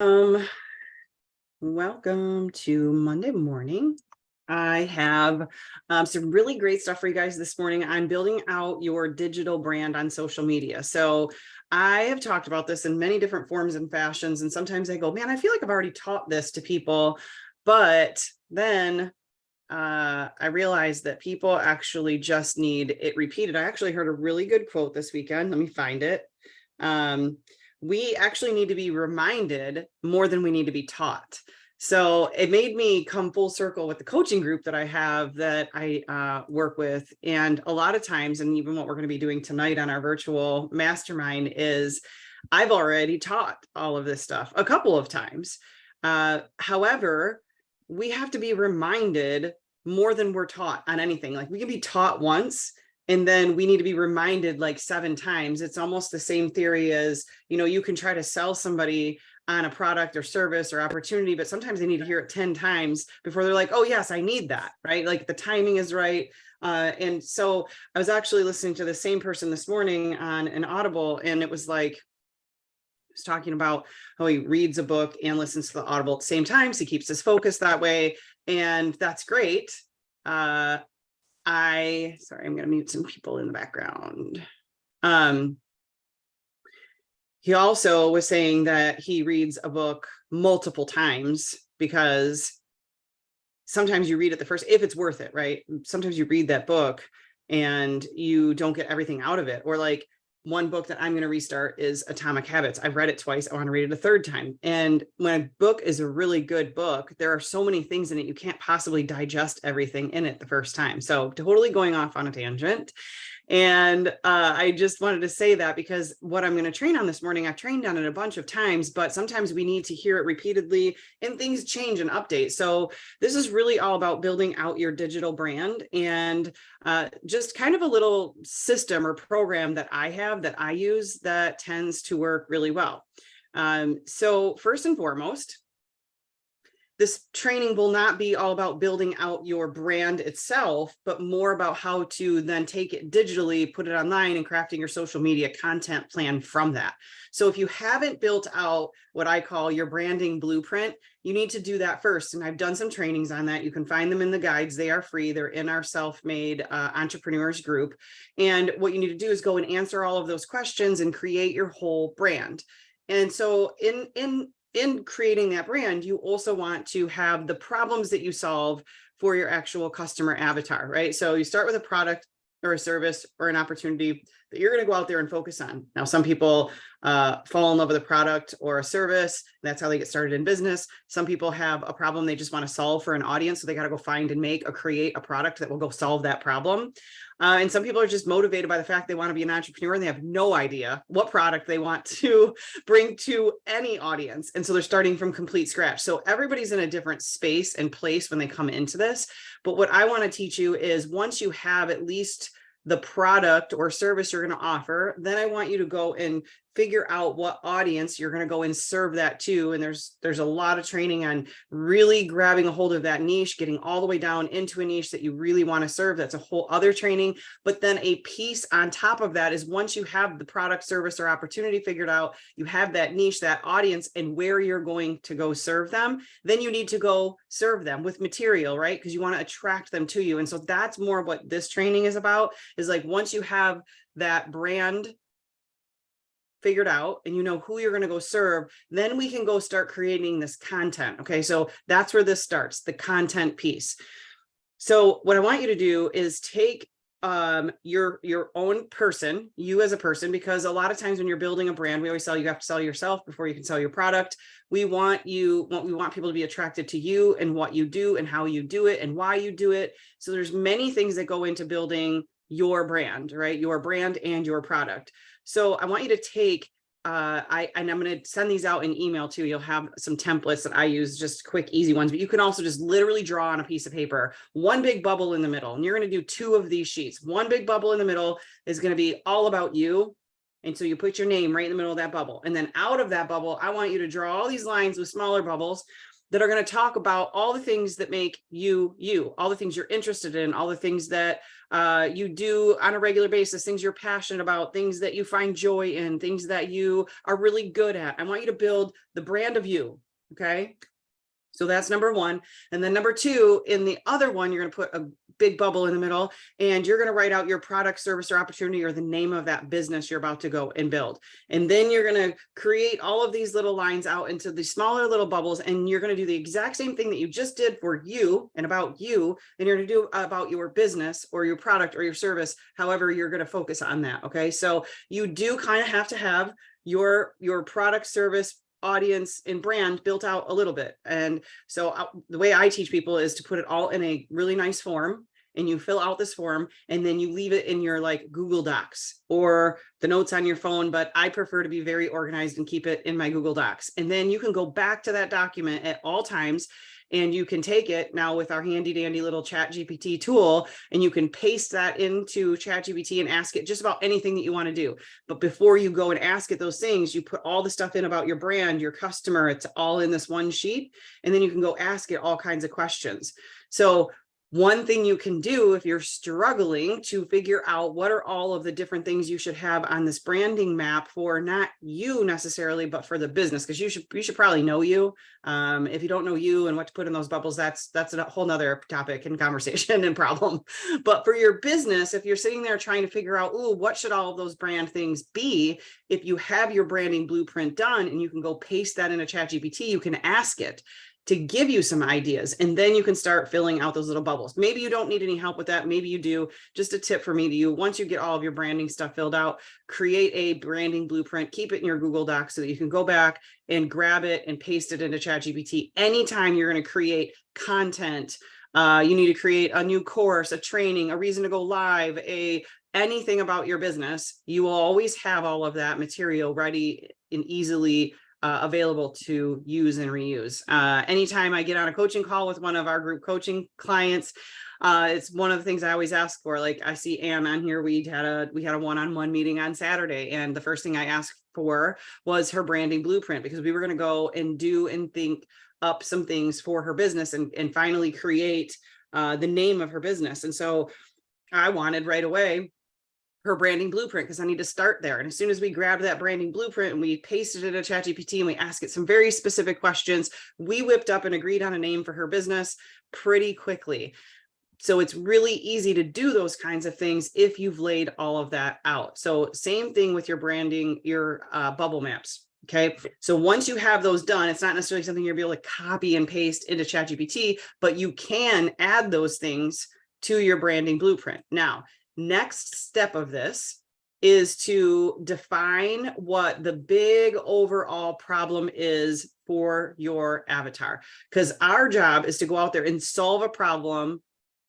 Um, Welcome to Monday morning. I have some really great stuff for you guys this morning. I'm building out your digital brand on social media. So I have talked about this in many different forms and fashions. And sometimes I go, man, I feel like I've already taught this to people. But then I realized that people actually just need it repeated. I actually heard a really good quote this weekend. Let me find it. We actually need to be reminded more than we need to be taught. So it made me come full circle with the coaching group that I have that I work with. And a lot of times, and even what we're going to be doing tonight on our virtual mastermind is I've already taught all of this stuff a couple of times. However, we have to be reminded more than we're taught on anything. Like we can be taught once and then we need to be reminded like 7 times. It's almost the same theory as, you can try to sell somebody on a product or service or opportunity, but sometimes they need to hear it 10 times before they're like, oh yes, I need that, right? Like the timing is right. And so I was actually listening to the same person this morning on an Audible, and it was like, was talking about how he reads a book and listens to the Audible at the same time. So he keeps his focus that way. And that's great. Sorry, I'm going to mute some people in the background. He also was saying that he reads a book multiple times because sometimes you read it if it's worth it, right? Sometimes you read that book and you don't get everything out of it. Or like one book that I'm going to restart is Atomic Habits. I've read it twice. I want to read it a third time. And when a book is a really good book, there are so many things in it. You can't possibly digest everything in it the first time. So totally going off on a tangent. And I just wanted to say that because what I'm going to train on this morning, I've trained on it a bunch of times, but sometimes we need to hear it repeatedly and things change and update. So this is really all about building out your digital brand and just kind of a little system or program that I have that I use that tends to work really well. So first and foremost, this training will not be all about building out your brand itself, but more about how to then take it digitally, put it online, and crafting your social media content plan from that. So if you haven't built out what I call your branding blueprint, you need to do that first. And I've done some trainings on that. You can find them in the guides. They are free. They're in our self-made entrepreneurs group. And what you need to do is go and answer all of those questions and create your whole brand. And so in creating that brand, you also want to have the problems that you solve for your actual customer avatar, right? So you start with a product or a service or an opportunity that you're going to go out there and focus on. Now, some people fall in love with a product or a service. That's how they get started in business. Some people have a problem they just want to solve for an audience. So they got to go find and make or create a product that will go solve that problem. And some people are just motivated by the fact they want to be an entrepreneur and they have no idea what product they want to bring to any audience. And so they're starting from complete scratch. So everybody's in a different space and place when they come into this. But what I want to teach you is once you have at least the product or service you're going to offer, then I want you to go and figure out what audience you're going to go and serve that to. And there's a lot of training on really grabbing a hold of that niche, getting all the way down into a niche that you really want to serve. That's a whole other training. But then a piece on top of that is once you have the product, service, or opportunity figured out, you have that niche, that audience, and where you're going to go serve them, then you need to go serve them with material, right? Because you want to attract them to you. And so that's more what this training is about, is like once you have that brand figured out and you know who you're going to go serve, then we can go start creating this content. Okay, so that's where this starts, the content piece. So what I want you to do is take your own person, you as a person, because a lot of times when you're building a brand, we always sell, you have to sell yourself before you can sell your product. We want people to be attracted to you and what you do and how you do it and why you do it. So there's many things that go into building your brand, right? Your brand and your product. So I want you to take, and I'm going to send these out in email too. You'll have some templates that I use, just quick, easy ones, but you can also just literally draw on a piece of paper, one big bubble in the middle. And you're going to do 2 of these sheets. One big bubble in the middle is going to be all about you. And so you put your name right in the middle of that bubble. And then out of that bubble, I want you to draw all these lines with smaller bubbles. that are going to talk about all the things that make you, all the things you're interested in, all the things that you do on a regular basis, things you're passionate about, things that you find joy in, things that you are really good at. I want you to build the brand of you. Okay. So that's number one. And then number two, in the other one, you're going to put a big bubble in the middle, and you're going to write out your product, service, or opportunity, or the name of that business you're about to go and build. And then you're going to create all of these little lines out into the smaller little bubbles, and you're going to do the exact same thing that you just did for you and about you, and you're going to do about your business or your product or your service, however you're going to focus on that. Okay. So you do kind of have to have your product, service, audience, and brand built out a little bit. And so the way I teach people is to put it all in a really nice form, and you fill out this form, and then you leave it in your like Google Docs or the notes on your phone. But I prefer to be very organized and keep it in my Google Docs. And then you can go back to that document at all times, and you can take it now with our handy dandy little ChatGPT tool, and you can paste that into ChatGPT and ask it just about anything that you want to do. But before you go and ask it those things, you put all the stuff in about your brand, your customer, it's all in this one sheet. And then you can go ask it all kinds of questions. So one thing you can do if you're struggling to figure out what are all of the different things you should have on this branding map for not you necessarily, but for the business, because you should probably know you. If you don't know you and what to put in those bubbles, that's a whole nother topic and conversation and problem. But for your business, if you're sitting there trying to figure out, oh, what should all of those brand things be? If you have your branding blueprint done and you can go paste that in a ChatGPT, you can ask it to give you some ideas, and then you can start filling out those little bubbles. Maybe you don't need any help with that. Maybe you do. Just a tip for me to you: once you get all of your branding stuff filled out, create a branding blueprint, keep it in your Google Docs so that you can go back and grab it and paste it into ChatGPT. Anytime you're going to create content, you need to create a new course, a training, a reason to go live, anything about your business, you will always have all of that material ready and easily available to use and reuse. Anytime I get on a coaching call with one of our group coaching clients, it's one of the things I always ask for. Like, I see Anne on here. We had a one-on-one meeting on Saturday, and the first thing I asked for was her branding blueprint, because we were going to go and do and think up some things for her business and finally create the name of her business. And so I wanted right away her branding blueprint, because I need to start there. And as soon as we grabbed that branding blueprint and we pasted it in ChatGPT and we asked it some very specific questions, we whipped up and agreed on a name for her business pretty quickly. So it's really easy to do those kinds of things if you've laid all of that out. So same thing with your branding, your bubble maps. Okay. So once you have those done, it's not necessarily something you'll be able to copy and paste into ChatGPT, but you can add those things to your branding blueprint. Now, next step of this is to define what the big overall problem is for your avatar, because our job is to go out there and solve a problem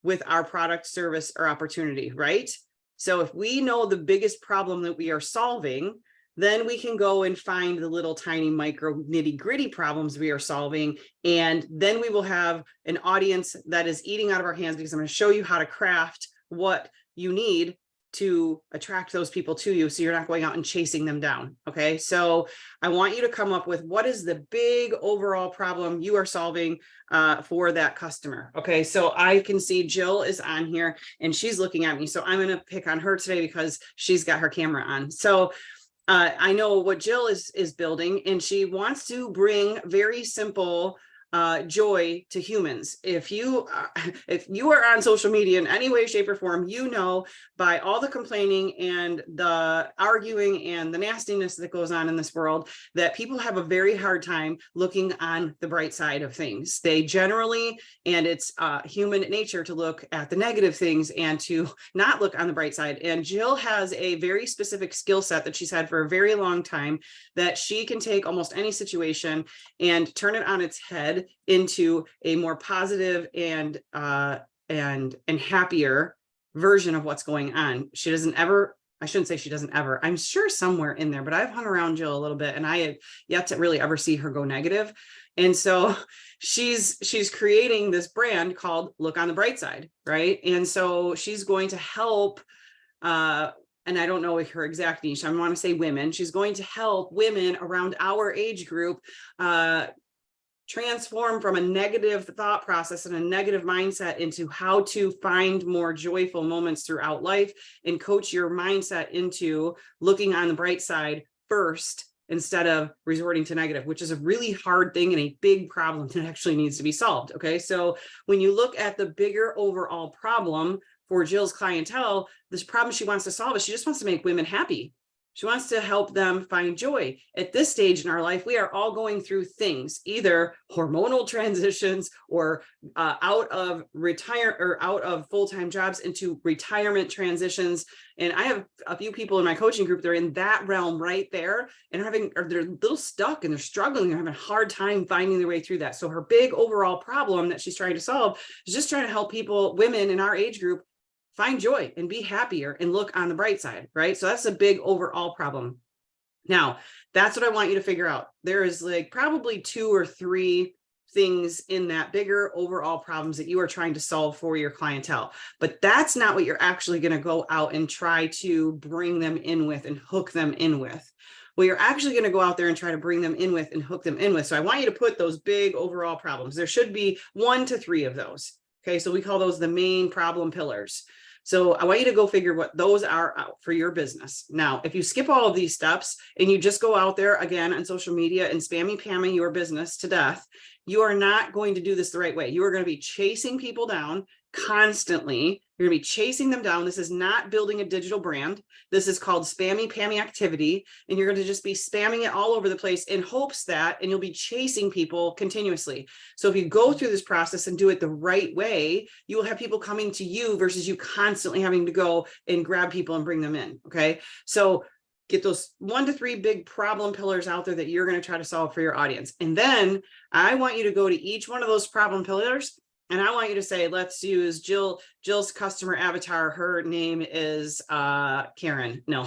with our product, service, or opportunity, right? So if we know the biggest problem that we are solving, then we can go and find the little tiny micro nitty gritty problems we are solving. And then we will have an audience that is eating out of our hands, because I'm going to show you how to craft what you need to attract those people to you, so you're not going out and chasing them down. Okay. So I want you to come up with what is the big overall problem you are solving for that customer. Okay. So I can see Jill is on here and she's looking at me. So I'm going to pick on her today because she's got her camera on. So I know what Jill is building, and she wants to bring very simple joy to humans. If you are on social media in any way, shape, or form, you know, by all the complaining and the arguing and the nastiness that goes on in this world, that people have a very hard time looking on the bright side of things. They generally, and it's human nature to look at the negative things and to not look on the bright side. And Jill has a very specific skill set that she's had for a very long time, that she can take almost any situation and turn it on its head into a more positive and happier version of what's going on. She doesn't ever, I shouldn't say she doesn't ever, I'm sure somewhere in there, but I've hung around Jill a little bit and I have yet to really ever see her go negative. And so she's creating this brand called Look on the Bright Side, right? And so she's going to help, and I don't know her exact niche, I want to say women. She's going to help women around our age group transform from a negative thought process and a negative mindset into how to find more joyful moments throughout life, and coach your mindset into looking on the bright side first instead of resorting to negative, which is a really hard thing and a big problem that actually needs to be solved. Okay. So when you look at the bigger overall problem for Jill's clientele, this problem she wants to solve is she just wants to make women happy. She wants to help them find joy. At this stage in our life, we are all going through things, either hormonal transitions or out of full-time jobs into retirement transitions. And I have a few people in my coaching group that are in that realm right there, and they're a little stuck and they're struggling. They're having a hard time finding their way through that. So her big overall problem that she's trying to solve is just trying to help women in our age group, find joy and be happier and look on the bright side, right? So that's a big overall problem. Now, that's what I want you to figure out. There is like probably 2 or 3 things in that bigger overall problems that you are trying to solve for your clientele, but that's not what you're actually going to go out and try to bring them in with and hook them in with. What you're actually going to go out there and try to bring them in with and hook them in with. So I want you to put those big overall problems. There should be 1 to 3 of those. Okay, so we call those the main problem pillars. So I want you to go figure what those are out for your business. Now, if you skip all of these steps and you just go out there again on social media and spammy your business to death, you are not going to do this the right way. You are going to be chasing people down constantly. You're going to be chasing them down. This is not building a digital brand. This is called spammy activity. And you're going to just be spamming it all over the place in hopes that, and you'll be chasing people continuously. So if you go through this process and do it the right way, you will have people coming to you versus you constantly having to go and grab people and bring them in. Okay. So get those 1 to 3 big problem pillars out there that you're going to try to solve for your audience. And then I want you to go to each one of those problem pillars, and I want you to say, let's use Jill's customer avatar. Her name is Karen. No,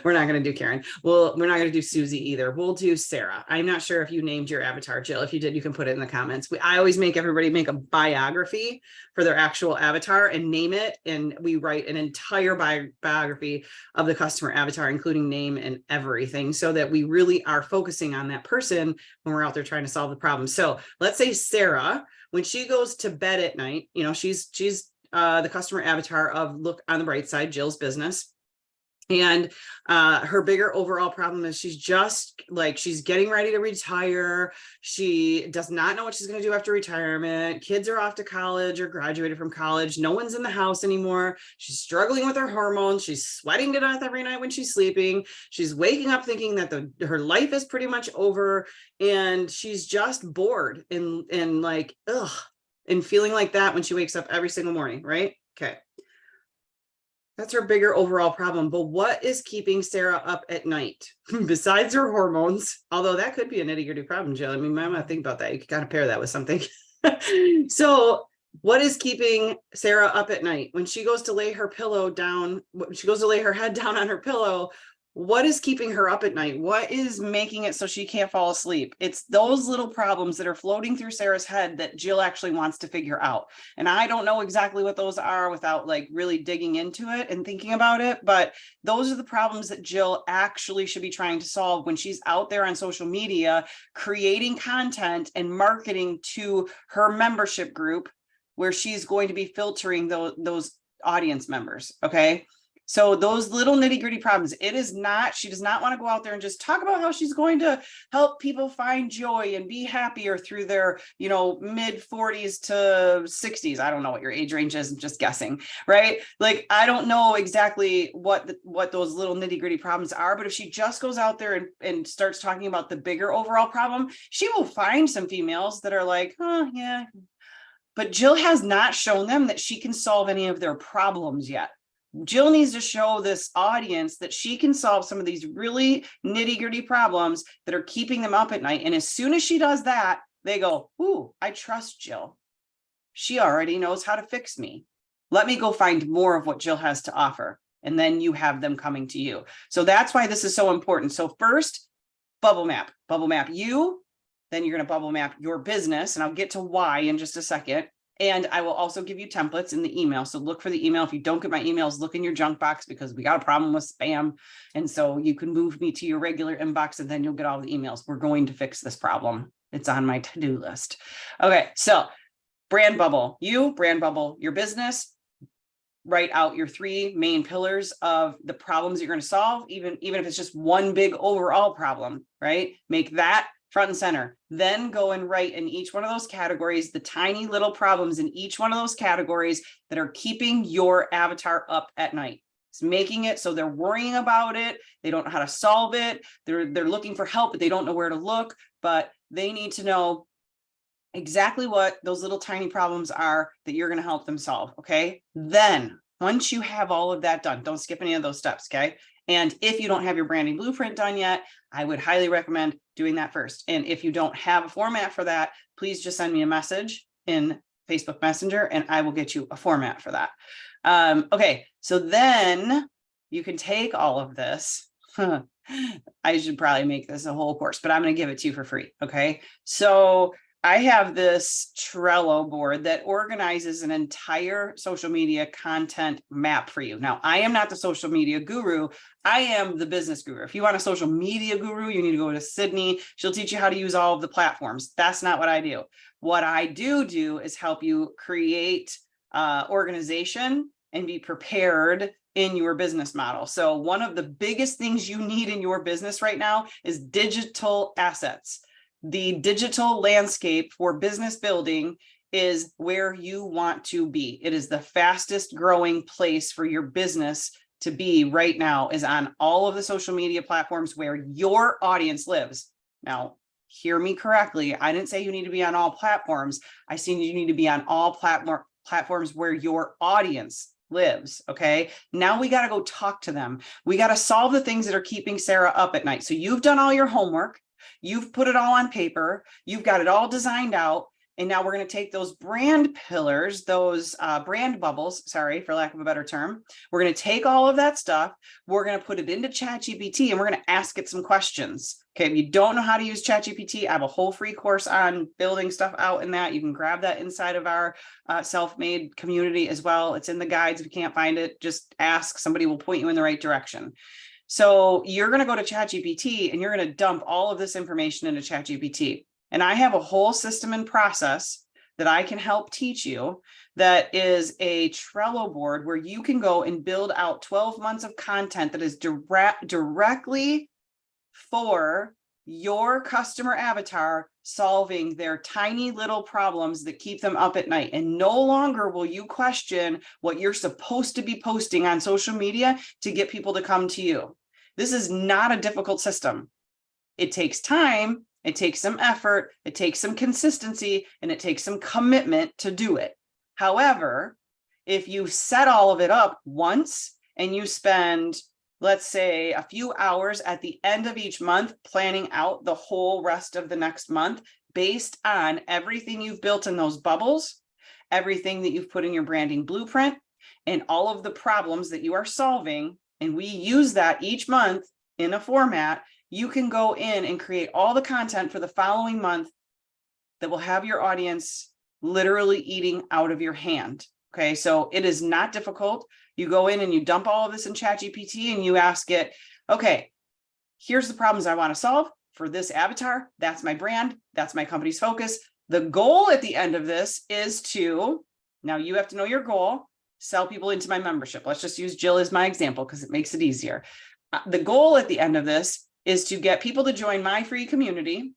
we're not going to do Karen. We're not going to do Susie either. We'll do Sarah. I'm not sure if you named your avatar, Jill. If you did, you can put it in the comments. I always make everybody make a biography for their actual avatar and name it. And we write an entire biography of the customer avatar, including name and everything, so that we really are focusing on that person when we're out there trying to solve the problem. So let's say Sarah, when she goes to bed at night, she's the customer avatar of Look on the Bright Side, Jill's business. And her bigger overall problem is she's getting ready to retire. She does not know what she's going to do after retirement. Kids are off to college or graduated from college. No one's in the house anymore. She's struggling with her hormones. She's sweating to death every night when she's sleeping. She's waking up thinking that her life is pretty much over, and she's just bored and like, ugh, and feeling like that when she wakes up every single morning, right? Okay. That's her bigger overall problem. But what is keeping Sarah up at night besides her hormones? Although that could be a nitty-gritty problem, Jill. I mean, you might want to think about that. You can kind of pair that with something. So what is keeping Sarah up at night? When she goes to lay her pillow down, when she goes to lay her head down on her pillow, what is keeping her up at night? What is making it so she can't fall asleep? It's those little problems that are floating through Sarah's head that Jill actually wants to figure out. And I don't know exactly what those are without like really digging into it and thinking about it. But those are the problems that Jill actually should be trying to solve when she's out there on social media, creating content and marketing to her membership group, where she's going to be filtering those audience members. Okay. So those little nitty gritty problems, she does not want to go out there and just talk about how she's going to help people find joy and be happier through their, mid 40s to 60s. I don't know what your age range is. I'm just guessing, right? Like, I don't know exactly what those little nitty gritty problems are, but if she just goes out there and starts talking about the bigger overall problem, she will find some females that are like, oh yeah, but Jill has not shown them that she can solve any of their problems yet. Jill needs to show this audience that she can solve some of these really nitty-gritty problems that are keeping them up at night. And as soon as she does that, they go, ooh, I trust Jill. She already knows how to fix me. Let me go find more of what Jill has to offer. And then you have them coming to you. So that's why this is so important. So first, bubble map you, then you're going to bubble map your business. And I'll get to why in just a second. And I will also give you templates in the email. So look for the email. If you don't get my emails, look in your junk box, because we got a problem with spam. And so you can move me to your regular inbox and then you'll get all the emails. We're going to fix this problem. It's on my to-do list. Okay, so brand bubble, brand bubble, your business. Write out your 3 main pillars of the problems you're going to solve, even if it's just one big overall problem, right? Make that front and center. Then go and write in each one of those categories the tiny little problems in each one of those categories that are keeping your avatar up at night. It's making it so they're worrying about it. They don't know how to solve it. They're looking for help, but they don't know where to look. But they need to know exactly what those little tiny problems are that you're going to help them solve. Okay. Then once you have all of that done, don't skip any of those steps. Okay. And if you don't have your branding blueprint done yet, I would highly recommend doing that first. And if you don't have a format for that, please just send me a message in Facebook Messenger and I will get you a format for that. Okay. So then you can take all of this. I should probably make this a whole course, but I'm going to give it to you for free. Okay. So I have this Trello board that organizes an entire social media content map for you. Now, I am not the social media guru. I am the business guru. If you want a social media guru, you need to go to Sydney. She'll teach you how to use all of the platforms. That's not what I do. What I do is help you create organization and be prepared in your business model. So one of the biggest things you need in your business right now is digital assets. The digital landscape for business building is where you want to be. It is the fastest growing place for your business to be right now, is on all of the social media platforms where your audience lives. Now, hear me correctly. I didn't say you need to be on all platforms. I said you need to be on all platforms where your audience lives. Okay. Now we got to go talk to them. We got to solve the things that are keeping Sarah up at night. So you've done all your homework. You've put it all on paper. You've got it all designed out. And now we're going to take those brand pillars, those brand bubbles, sorry, for lack of a better term. We're going to take all of that stuff. We're going to put it into ChatGPT and we're going to ask it some questions. Okay. If you don't know how to use ChatGPT, I have a whole free course on building stuff out in that. You can grab that inside of our self-made community as well. It's in the guides. If you can't find it, just ask. Somebody will point you in the right direction. So you're going to go to ChatGPT and you're going to dump all of this information into ChatGPT. And I have a whole system and process that I can help teach you that is a Trello board where you can go and build out 12 months of content that is directly for your customer avatar, solving their tiny little problems that keep them up at night. And no longer will you question what you're supposed to be posting on social media to get people to come to you. This is not a difficult system. It takes time, it takes some effort, it takes some consistency, and it takes some commitment to do it. However, if you set all of it up once and you spend, let's say, a few hours at the end of each month planning out the whole rest of the next month based on everything you've built in those bubbles, everything that you've put in your branding blueprint, and all of the problems that you are solving, and we use that each month in a format, you can go in and create all the content for the following month that will have your audience literally eating out of your hand. Okay, so it is not difficult. You go in and you dump all of this in ChatGPT and you ask it, okay, here's the problems I want to solve for this avatar. That's my brand. That's my company's focus. The goal at the end of this is to, now you have to know your goal, sell people into my membership. Let's just use Jill as my example because it makes it easier. The goal at the end of this is to get people to join my free community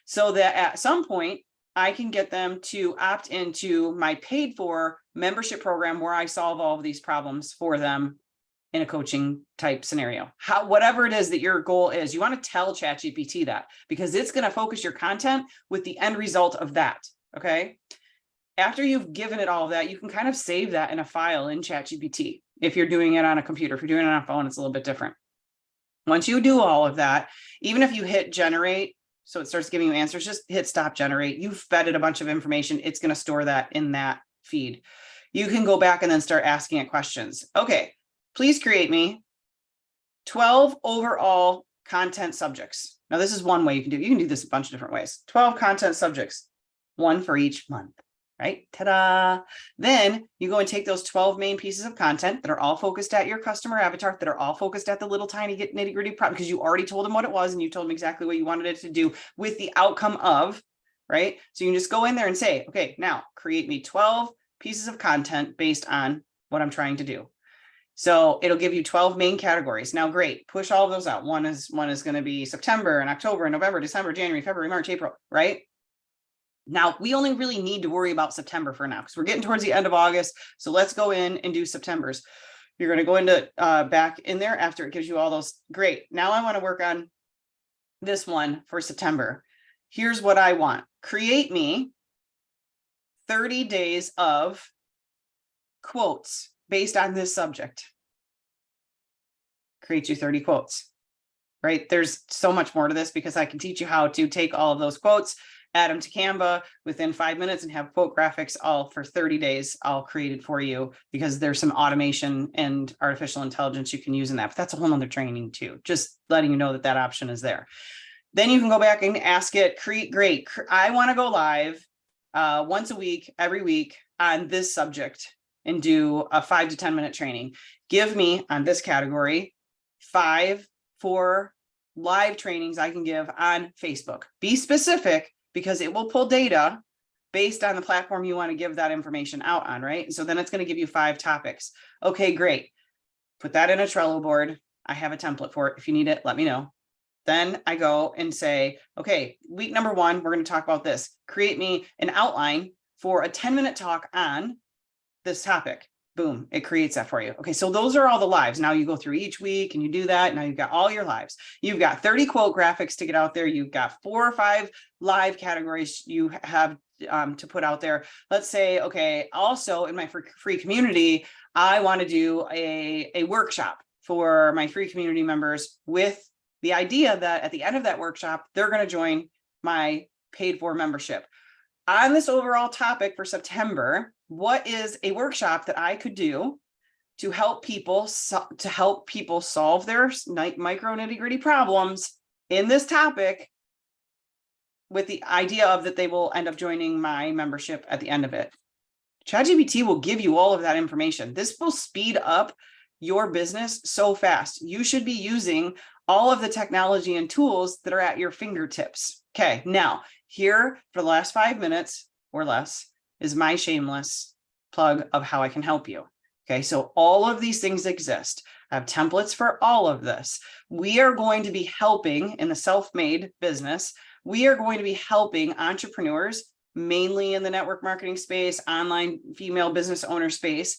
so that at some point I can get them to opt into my paid for membership program where I solve all of these problems for them in a coaching type scenario. Whatever it is that your goal is, you want to tell ChatGPT that because it's going to focus your content with the end result of that. Okay. After you've given it all of that, you can kind of save that in a file in ChatGPT. If you're doing it on a computer, if you're doing it on a phone, it's a little bit different. Once you do all of that, even if you hit generate, so it starts giving you answers, just hit stop generate. You've fed it a bunch of information. It's going to store that in that feed. You can go back and then start asking it questions. Okay, please create me 12 overall content subjects. Now, this is one way you can do it. You can do this a bunch of different ways. 12 content subjects, one for each month. Right? Ta-da. Then you go and take those 12 main pieces of content that are all focused at your customer avatar, that are all focused at the little tiny nitty gritty problem, because you already told them what it was and you told them exactly what you wanted it to do with the outcome of right? So you can just go in there and say, okay, now create me 12 pieces of content based on what I'm trying to do. So it'll give you 12 main categories. Now, great, push all of those out. One is going to be September and October and November, December, January, February, March, April, right? Now, we only really need to worry about September for now because we're getting towards the end of August. So let's go in and do September's. You're going to go into back in there after it gives you all those. Great. Now I want to work on this one for September. Here's what I want. Create me 30 days of quotes based on this subject. Create you 30 quotes, right? There's so much more to this because I can teach you how to take all of those quotes, add them to Canva within 5 minutes and have quote graphics all for 30 days all created for you because there's some automation and artificial intelligence you can use in that. But that's a whole nother training too. Just letting you know that that option is there. Then you can go back and ask it, great. I want to go live once a week, every week on this subject and do a 5 to 10 minute training. Give me on this category 5 for live trainings I can give on Facebook. Be specific because it will pull data based on the platform you want to give that information out on, right? So then it's going to give you 5 topics. Okay, great. Put that in a Trello board. I have a template for it. If you need it, let me know. Then I go and say, okay, week number 1, we're going to talk about this. Create me an outline for a 10-minute talk on this topic. Boom, it creates that for you. Okay, so those are all the lives. Now you go through each week and you do that. Now you've got all your lives. You've got 30 quote graphics to get out there. You've got 4 or 5 live categories you have to put out there. Let's say, okay, also in my free community, I want to do a workshop for my free community members with the idea that at the end of that workshop, they're going to join my paid for membership. On this overall topic for September, what is a workshop that I could do to help people solve their micro nitty-gritty problems in this topic with the idea of that they will end up joining my membership at the end of it? ChatGPT will give you all of that information. This will speed up your business so fast. You should be using all of the technology and tools that are at your fingertips. Okay, now here for the last 5 minutes or less is my shameless plug of how I can help you. Okay, so all of these things exist. I have templates for all of this. We are going to be helping in the self-made business. We are going to be helping entrepreneurs, mainly in the network marketing space, online female business owner space,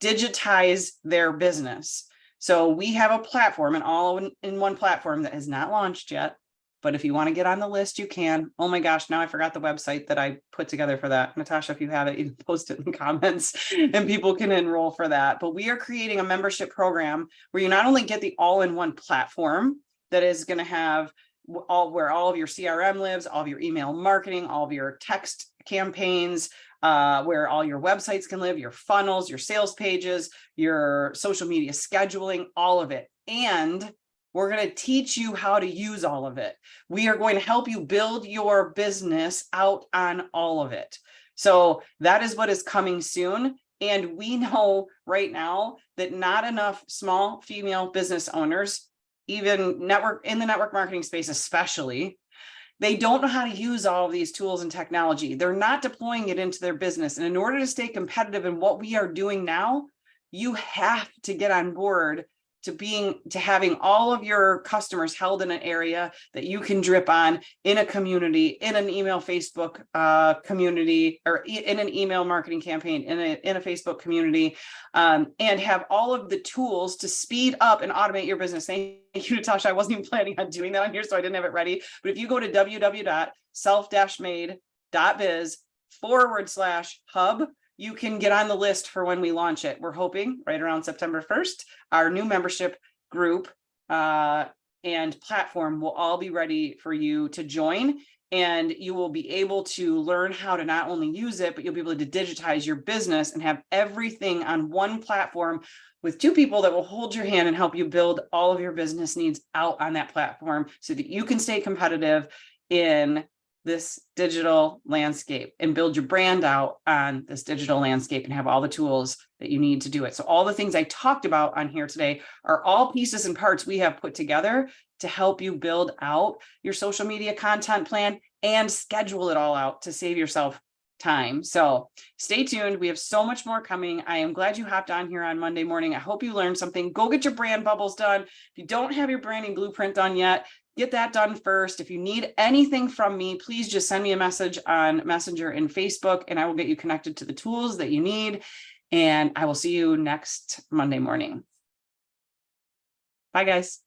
digitize their business. So we have a platform, an all-in-one platform that has not launched yet. But if you want to get on the list, you can. Oh my gosh, now I forgot the website that I put together for that. Natasha, if you have it, you can post it in the comments and people can enroll for that. But we are creating a membership program where you not only get the all-in-one platform that is going to have where all of your CRM lives, all of your email marketing, all of your text campaigns, where all your websites can live, your funnels, your sales pages, your social media scheduling, all of it. And we're going to teach you how to use all of it. We are going to help you build your business out on all of it. So that is what is coming soon. And we know right now that not enough small female business owners, even in the network marketing space especially, they don't know how to use all of these tools and technology. They're not deploying it into their business. And in order to stay competitive in what we are doing now, you have to get on board to having all of your customers held in an area that you can drip on in a community, in an email Facebook community, or in an email marketing campaign, in a Facebook community, and have all of the tools to speed up and automate your business. Thank you, Natasha. I wasn't even planning on doing that on here, so I didn't have it ready. But if you go to www.self-made.biz/hub, you can get on the list for when we launch it. We're hoping right around September 1st, our new membership group and platform will all be ready for you to join. And you will be able to learn how to not only use it, but you'll be able to digitize your business and have everything on one platform with 2 people that will hold your hand and help you build all of your business needs out on that platform so that you can stay competitive in this digital landscape and build your brand out on this digital landscape and have all the tools that you need to do it. So all the things I talked about on here today are all pieces and parts we have put together to help you build out your social media content plan and schedule it all out to save yourself time. So stay tuned. We have so much more coming. I am glad you hopped on here on Monday morning. I hope you learned something. Go get your brand bubbles done. If you don't have your branding blueprint done yet, get that done first. If you need anything from me, please just send me a message on Messenger and Facebook, and I will get you connected to the tools that you need. And I will see you next Monday morning. Bye, guys.